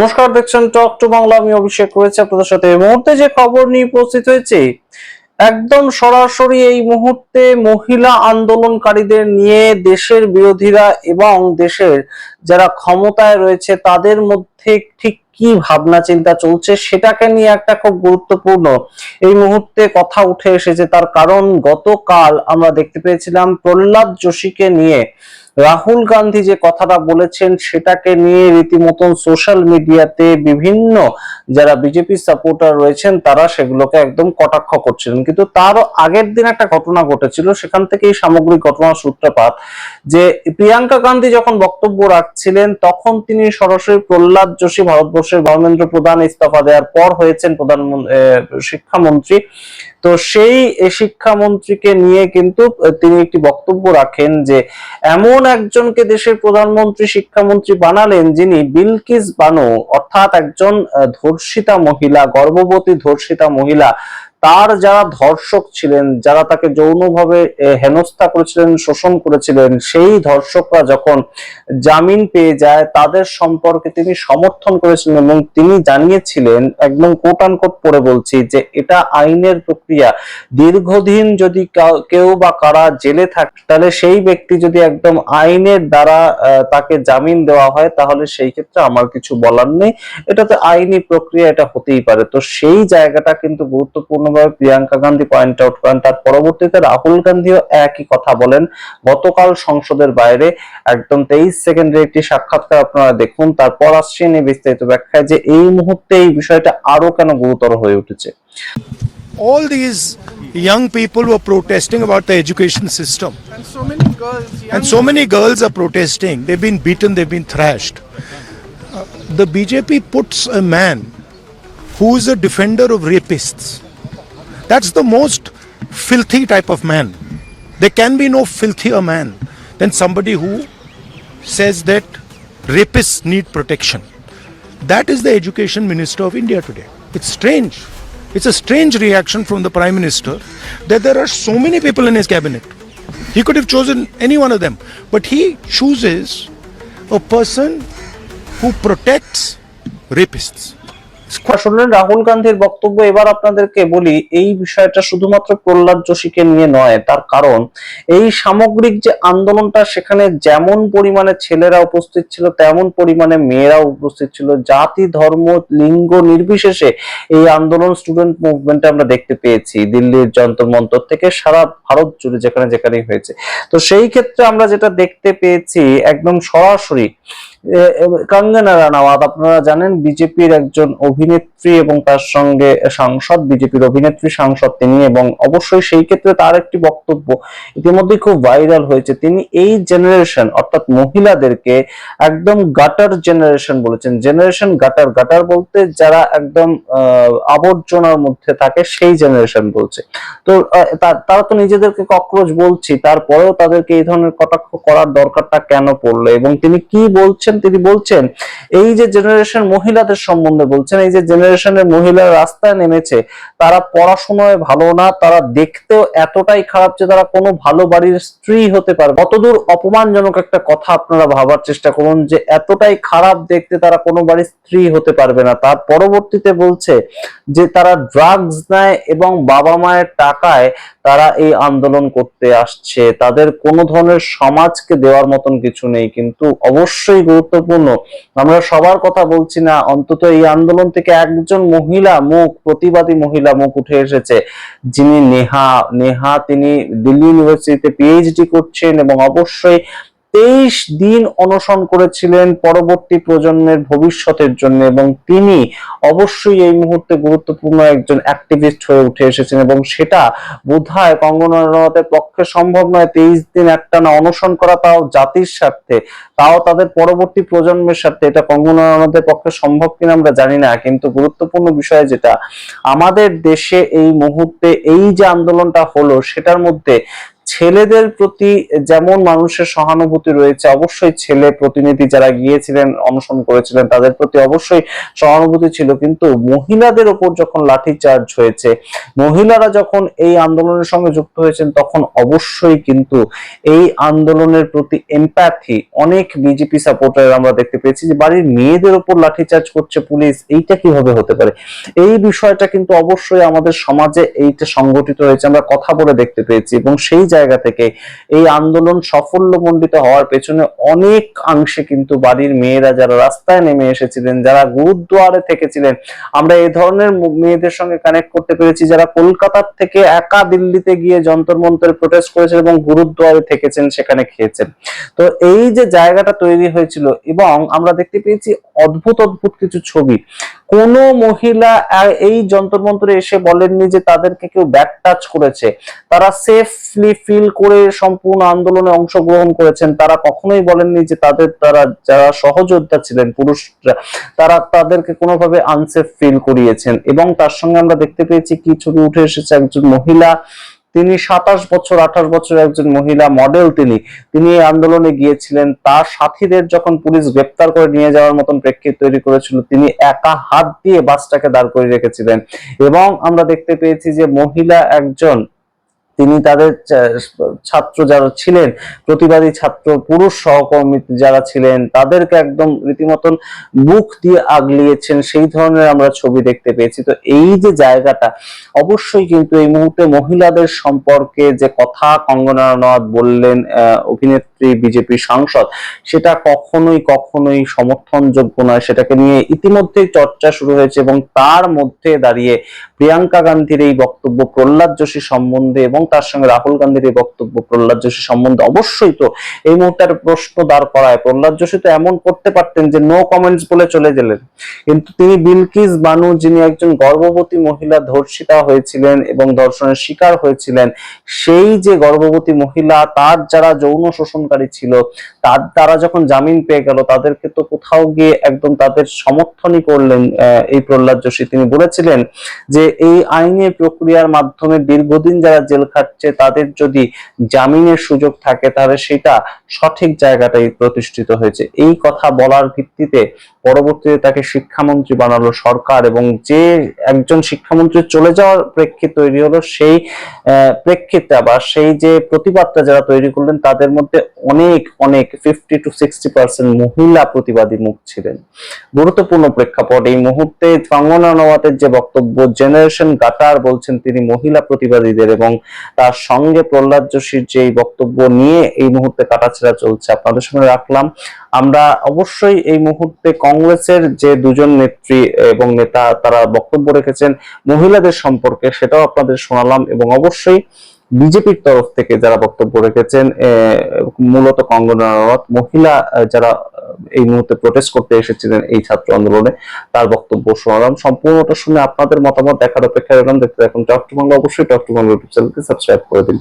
নমস্কার, দেখছেন talk to Bangla. আমি অভিষেক রয়েছে আপনাদের সাথে। এই মুহূর্তে যে খবর নিয়ে উপস্থিত হয়েছে, একদম সরাসরি এই মুহূর্তে মহিলা আন্দোলনকারীদের নিয়ে দেশের বিরোধীরা এবং দেশের যারা ক্ষমতায় রয়েছে তাদের মধ্যে ঠিক কি ভাবনা চিন্তা চলছে সেটাকে নিয়ে একটা খুব গুরুত্বপূর্ণ এই মুহূর্তে কথা উঠে এসেছে। তার কারণ গতকাল আমরা দেখতে পেয়েছিলাম প্রহ্লাদ যোশীকে নিয়ে রাহুল গান্ধী যে কথাটা বলেছেন সেটাকে নিয়ে রীতিমতন সোশ্যাল মিডিয়াতে বিভিন্ন যারা বিজেপি সাপোর্টার রয়েছেন তারা সেগুলোকে একদম কটাক্ষ করছিলেন। কিন্তু তারও আগের দিন একটা ঘটনা ঘটেছিল, সেখান থেকেই সামগ্রিক ঘটনার সূত্রপাত। যে প্রিয়াঙ্কা গান্ধী যখন বক্তব্য রাখছিলেন তখন তিনি সরাসরি প্রহ্লাদ যোশী, ভারতবর্ষের ধর্মেন্দ্র প্রধান ইস্তফা দেওয়ার পর হয়েছেন শিক্ষামন্ত্রী, তো সেই শিক্ষামন্ত্রীকে নিয়ে কিন্তু তিনি একটি বক্তব্য রাখেন যে এমন একজনকে দেশের প্রধানমন্ত্রী শিক্ষামন্ত্রী বানালেন যিনি বিলকিস বানু, অর্থাৎ একজন ধর্ষিতা মহিলা, গর্ভবতী ধর্ষিতা মহিলা, তার যারা ধর্ষক ছিলেন, যারা তাকে যৌনভাবে হেনস্থা করেছিলেন, শোষণ করেছিলেন, সেই ধর্ষকরা যখন জামিন পেয়ে যায় তাদের সম্পর্কে তিনি সমর্থন করেছিলেন এবং তিনি জানিয়েছিলেন, একদম কোট আনকোট পড়ে বলছি, যে এটা আইনের প্রক্রিয়া। দীর্ঘদিন যদি কেউ বা কারা জেলে থাকে তাহলে সেই ব্যক্তি যদি একদম আইনের দ্বারা তাকে জামিন দেওয়া হয় তাহলে সেই ক্ষেত্রে আমার কিছু বলার নেই, এটাতে আইনি প্রক্রিয়া, এটা হতেই পারে। তো সেই জায়গাটা কিন্তু গুরুত্বপূর্ণভাবে প্রিয়াঙ্কা গান্ধী পয়েন্ট আউট করেন। তার পরবর্তীতে রাহুল গান্ধীও একই কথা বলেন গতকাল সংসদের বাইরে। একদম 23 সেকেন্ডের একটি সাক্ষাৎকার আপনারা দেখুন, তারপর আসছে নিয়ে বিস্তারিত ব্যাখ্যায় যে এই মুহূর্তে এই বিষয়টা আরো কেন গুরুতর হয়ে উঠেছে। All these young people were protesting about the education system. And so many girls are protesting. They've been beaten, they've been thrashed. The BJP puts a man who is a defender of rapists. That's the most filthy type of man. There can be no filthier man than somebody who says that rapists need protection. That is the education minister of India today. It's strange. It's a strange reaction from the Prime Minister that there are so many people in his cabinet. He could have chosen any one of them, but he chooses a person who protects rapists. শুনলেন রাহুল গান্ধীর বক্তব্য। এবার আপনাদেরকে বলি এই বিষয়টা শুধুমাত্র প্রহ্লাদ যোশীকে নিয়ে নয়, তার কারণ এই সামগ্রিক যে আন্দোলনটা সেখানে যেমন পরিমাণে ছেলেরা উপস্থিত ছিল তেমন পরিমাণে মেয়েরাও উপস্থিত ছিল। জাতি, ধর্ম, লিঙ্গ নির্বিশেষে এই আন্দোলন, স্টুডেন্ট মুভমেন্টে আমরা দেখতে পেয়েছি দিল্লির যন্তর মন্তর থেকে সারা ভারত জুড়ে যেখানে যেখানেই হয়েছে। তো সেই ক্ষেত্রে আমরা যেটা দেখতে পেয়েছি একদম সরাসরি কঙ্গনা রানাওয়াত, আপনারা জানেন বিজেপির একজন অভিনেত্রী এবং তার সঙ্গে সাংসদ, বিজেপির অভিনেত্রী সাংসদ তিনি, এবং অবশ্যই সেই ক্ষেত্রে তার একটি বক্তব্য ইতিমধ্যে খুব ভাইরাল হয়েছে। তিনি এই জেনারেশন অর্থাৎ মহিলাদেরকে একদম গাটার জেনারেশন বলেছেন। জেনারেশন গাটার, গাটার বলতে যারা একদম আবর্জনার মধ্যে থাকে সেই জেনারেশন বলছে। তো তারা তো নিজেদেরকে ককরোচ বলছি, তারপরেও তাদেরকে এই ধরনের কটাক্ষ করার দরকারটা কেন পড়লো? এবং তিনি কি বলছেন? তিনি বলছেন এই যে জেনারেশন মহিলাদের সম্বন্ধে বলছেন, এই যে জেনারেশনের মহিলারা রাস্তায় নেমেছে তারা পড়াশোনায় ভালো না, তারা দেখতেও এতটাই খারাপ যে তারা কোনো ভালো বাড়ির স্ত্রী হতে পারে। কতদূর অপমানজনক একটা কথা আপনারা ভাবার চেষ্টা করুন, যে এতটাই খারাপ দেখতে তারা কোনো বাড়ির স্ত্রী হতে পারবে না। তার পরবর্তীতে বলছে যে তারা ড্রাগস নেয় এবং বাবা মায়ের টাকায় তারা এই আন্দোলন করতে আসছে, তাদের কোনো ধরনের সমাজকে দেওয়ার মতন কিছু নেই। কিন্তু অবশ্যই গুরুত্বপূর্ণ, আমরা সবার কথা বলছি না, অন্তত এই আন্দোলন থেকে একজন মহিলা মুখ, প্রতিবাদী মহিলা মুখ উঠে এসেছে, যিনি নেহা তিনি দিল্লি ইউনিভার্সিটিতে পিএইচডি করছেন এবং অবশ্যই 23 দিন অনশন করেছিলেন পরবর্তী প্রজন্মের ভবিষ্যতের জন্য, এবং তিনি অবশ্যই এই মুহূর্তে গুরুত্বপূর্ণ একজন অ্যাক্টিভিস্ট হয়ে উঠে এসেছেন। এবং সেটা বোধহয় কঙ্গনা রানাওয়াতের পক্ষে সম্ভব নয় 23 দিন একটানা অনশন করা, তাও জাতির স্বার্থে, তাও তাদের পরবর্তী প্রজন্মের স্বার্থে। এটা কঙ্গনা রানাওয়াতের পক্ষে সম্ভব কিনা আমরা জানি না, কিন্তু গুরুত্বপূর্ণ বিষয় যেটা আমাদের দেশে এই মুহূর্তে এই যে আন্দোলনটা হলো সেটার মধ্যে ছেলেদের প্রতি যেমন মানুষের সহানুভূতি রয়েছে, অবশ্যই ছেলে প্রতিনিধি যারা গিয়েছিলেন অনশন করেছিলেন তাদের প্রতি অবশ্যই সহানুভূতি ছিল, কিন্তু মহিলাদের ওপর যখন লাঠিচার্জ হয়েছে, মহিলারা যখন এই আন্দোলনের সঙ্গে যুক্ত হয়েছেন, তখন অবশ্যই কিন্তু এই আন্দোলনের প্রতি এমপ্যাথি অনেক বিজেপি সাপোর্টার আমরা দেখতে পেয়েছি যে বাড়ির মেয়েদের ওপর লাঠিচার্জ করছে পুলিশ, এইটা কিভাবে হতে পারে? এই বিষয়টা কিন্তু অবশ্যই আমাদের সমাজে এইটা সংগঠিত হয়েছে, আমরা কথা বলে দেখতে পেয়েছি, এবং সেই জায়গা থেকে এই আন্দোলন সাফল্যমণ্ডিত হওয়ার পেছনে অনেক অংশে কিন্তু বাড়ির মেয়েরা যারা রাস্তায় নেমে এসেছিলেন, যারা গুরুদ্বারে থেকেছিলেন, আমরা এই ধরনের মেয়েদের সঙ্গে কানেক্ট করতে পেরেছি যারা কলকাতার থেকে একা দিল্লিতে গিয়ে যন্তর মন্তরে প্রোটেস্ট করেছেন এবং গুরুদ্বারে থেকেছেন, সেখানে খেয়েছেন। তো এই যে জায়গাটা তৈরি হয়েছিল, এবং আমরা দেখতে পেয়েছি অদ্ভুত অদ্ভুত কিছু ছবি। কোন মহিলা এই যন্তর মন্তরে এসে বলেননি যে তাদেরকে কেউ ব্যাক টাচ করেছে, তারা সেফলি ফিল করে সম্পূর্ণ আন্দোলনে অংশগ্রহণ করেছেন। তারা কখনোই বলেননি যে তারা যারা সহযোদ্ধা ছিলেন পুরুষরা, তাদেরকে কোনোভাবে আনসেফ ফিল করিয়েছেন। এবং তার সঙ্গে আমরা দেখতে পেয়েছি কি ছবি উঠে এসেছে, একজন মহিলা, তিনি 28 বছরের একজন মহিলা মডেল, তিনি এই আন্দোলনে গিয়েছিলেন, তার সাথীদের যখন পুলিশ গ্রেপ্তার করে নিয়ে যাওয়ার মতন প্রেক্ষিত তৈরি করেছিল, তিনি একা হাত দিয়ে বাসটাকে দাঁড় করে রেখেছিলেন। এবং আমরা দেখতে পেয়েছি যে মহিলা একজন, তিনি তাদের ছাত্র যারা ছিলেন, প্রতিবাদী ছাত্র পুরুষ সহকর্মী যারা ছিলেন, তাদেরকে একদম রীতিমতন বুক দিয়ে আগলিয়েছেন, সেই ধরনের আমরা ছবি দেখতে পেয়েছি। তো এই যে জায়গাটা, অবশ্যই কিন্তু এই মুহূর্তে মহিলাদের সম্পর্কে যে কথা কঙ্গনা রানাওয়াত বললেন, অভিনেত্রী বিজেপি সাংসদ, সেটা কখনোই সমর্থনযোগ্য নয়। সেটাকে নিয়ে ইতিমধ্যেই চর্চা শুরু হয়েছে, এবং তার মধ্যে দাঁড়িয়ে প্রিয়াঙ্কা গান্ধীর এই বক্তব্য প্রহ্লাদ যোশী সম্বন্ধে, এবং তার সঙ্গে রাহুল গান্ধীর এই বক্তব্য প্রহ্লাদ যোশী সম্বন্ধে, অবশ্যই তো এই মুহূর্তে প্রশ্ন দাঁড় করায়। প্রহ্লাদ যোশী তো এমন করতে পারতেন যে নো কমেন্টস বলে চলে গেলেন, কিন্তু তিনি বিলকিস বানু, যিনি একজন গর্ভবতী মহিলা ধর্ষিতা হয়েছিলেন এবং ধর্ষণের শিকার হয়েছিলেন, সেই যে গর্ভবতী মহিলা, তার যারা যৌন শোষণকারী ছিল, তারা যখন জামিন পেয়ে গেল, তাদেরকে তো কোথাও গিয়ে একদম তাদের সমর্থনই করলেন এই প্রহ্লাদ যোশী। তিনি বলেছিলেন যে এই আইনের প্রক্রিয়ার মাধ্যমে দীর্ঘদিন যারা জেল খাটছে, তাদের যদি জামিনের সুযোগ থাকে, তাহলে সেটা সঠিক জায়গাটাই প্রতিষ্ঠিত হয়েছে। এই কথা বলার ভিত্তিতে পরবর্তীতে তাকে শিক্ষামন্ত্রী বানালো সরকার, এবং যে একজন শিক্ষামন্ত্রী চলে যাওয়ার প্রেক্ষিত তৈরি হলো, সেই প্রেক্ষিতে বা সেই যে প্রতিবাদটা যারা তৈরি করলেন, তাদের মধ্যে অনেক 50 to 60% মহিলা প্রতিবাদী মুখ ছিলেন। গুরুত্বপূর্ণ প্রেক্ষাপট এই মুহূর্তে কঙ্গনা রানাওয়াতের যে বক্তব্য, জেনারেশন গাটার বলছেন তিনি মহিলা প্রতিবাদীদের, এবং তার সঙ্গে প্রহ্লাদ যোশীর যে বক্তব্য নিয়ে এই মুহূর্তে কাটাছেঁড়া চলছে, আপনাদের সঙ্গে রাখলাম। আমরা অবশ্যই এই মুহূর্তে কংগ্রেসের যে দুজন নেত্রী এবং নেতা, তারা বক্তব্য রেখেছেন মহিলাদের সম্পর্কে, সেটাও আপনাদের শোনালাম। এবং অবশ্যই বিজেপির তরফ থেকে যারা বক্তব্য রেখেছেন, মূলত কঙ্গনা রানাওয়াত, মহিলা যারা এই মুহূর্তে প্রোটেস্ট করতে এসেছিলেন এই ছাত্র আন্দোলনে, তার বক্তব্য শোনালাম। সম্পূর্ণটা শুনে আপনাদের মতামত দেখার অপেক্ষায় রইলাম। দেখতে থাকুন টক টু বাংলা। অবশ্যই টক টু বাংলা ইউটিউব চ্যানেলকে সাবস্ক্রাইব করে দিন।